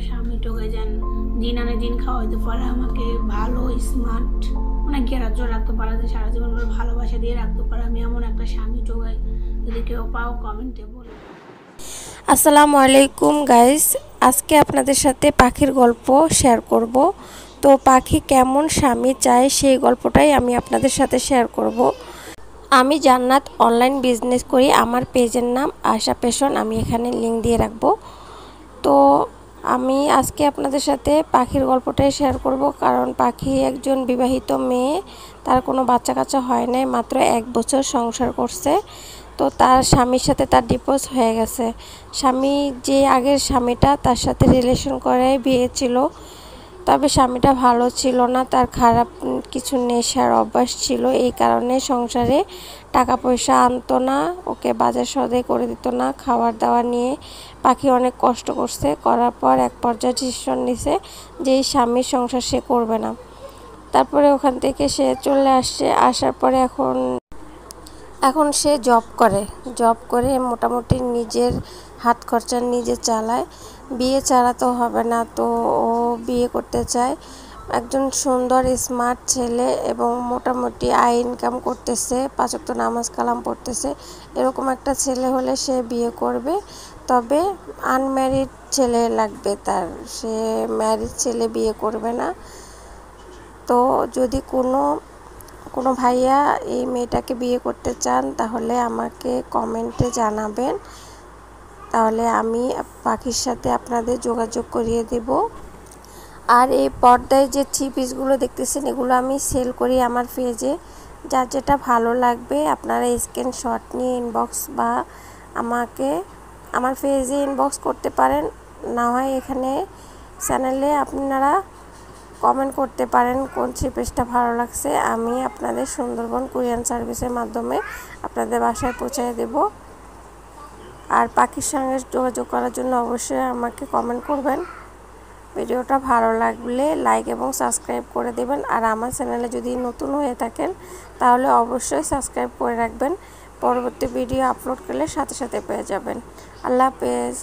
স্বামী টোকে যেন দিন আনে দিন খাওয়াইতে পারে, আমাকে ভালো স্মার্ট অনেক গ্রাহ্য রাখতে পারে, সারা জীবন ভালোবাসা দিয়ে রাখতে পারে। আমি এমন একটা স্বামী টোকাই, যদি কেউ পাও কমেন্টে বলে। আসসালামু আলাইকুম গাইস, আজকে আপনাদের সাথে পাখির গল্প শেয়ার করব। তো পাখি কেমন স্বামী চায় সেই গল্পটাই আমি আপনাদের সাথে শেয়ার করব। আমি জান্নাত অনলাইন বিজনেস করি, আমার পেজের নাম আশা পেশন, আমি এখানে লিংক দিয়ে রাখবো। তো আমি আজকে আপনাদের সাথে পাখির গল্পটাই শেয়ার করব, কারণ পাখি একজন বিবাহিত মেয়ে, তার কোনো বাচ্চা কাচ্চা হয় নাই, মাত্র 1 বছর সংসার করছে। তো তার স্বামীর সাথে তার ডিভোর্স হয়ে গেছে। স্বামী যে আগের স্বামীটা, তার সাথে রিলেশন করে বিয়ে ছিল, তবে স্বামীটা ভালো ছিল না, তার খারাপ কিছু নেশার অভ্যাস ছিল। এই কারণে সংসারে টাকা পয়সা আনতো না, ওকে বাজার সদাই করে দিত না, খাবার দাবার নিয়ে পাখি অনেক কষ্ট করছে। করার পর এক পর্যায়ে ডিসিশন নিছে যে এই স্বামীর সংসার সে করবে না। তারপরে ওখান থেকে সে চলে আসছে। আসার পরে এখন সে জব করে মোটামুটি নিজের হাত খরচা নিজে চালায়। বিয়ে ছাড়া তো হবে না, তো ও বিয়ে করতে চায় একজন সুন্দর স্মার্ট ছেলে, এবং মোটামুটি আয় ইনকাম করতেছে, 5 ওয়াক্ত নামাজ কালাম পড়তেছে, এরকম একটা ছেলে হলে সে বিয়ে করবে। তবে আনম্যারিড ছেলে লাগবে তার, সে ম্যারিড ছেলে বিয়ে করবে না। তো যদি কোনো ভাইয়া এই মেয়েটাকে বিয়ে করতে চান, তাহলে আমাকে কমেন্টে জানাবেন, তাহলে আমি পাখির সাথে আপনাদের যোগাযোগ করিয়ে দেব। আর এই পর্দায় যে 3 পিসগুলো দেখতেছেন, এগুলো আমি সেল করি আমার পেজে। যার যেটা ভালো লাগবে আপনারা স্ক্রিনশট নিয়ে ইনবক্স বা আমাকে আমার পেজে ইনবক্স করতে পারেন, না হয় এখানে চ্যানেলে আপনারা কমেন্ট করতে পারেন কোন 3 পিসটা ভালো লাগছে। আমি আপনাদের সুন্দরবন কুরিয়ার সার্ভিসের মাধ্যমে আপনাদের বাসায় পৌঁছে দেব। আর পাখির সঙ্গে যোগাযোগ করার জন্য অবশ্যই আমাকে কমেন্ট করবেন। ভিডিওটা ভালো লাগলে লাইক এবং সাবস্ক্রাইব করে দেবেন। আর আমার চ্যানেলে যদি নতুন হয়ে থাকেন, তাহলে অবশ্যই সাবস্ক্রাইব করে রাখবেন, পরবর্তী ভিডিও আপলোড করলে সাথে সাথে পেয়ে যাবেন। আল্লাহ হাফেজ।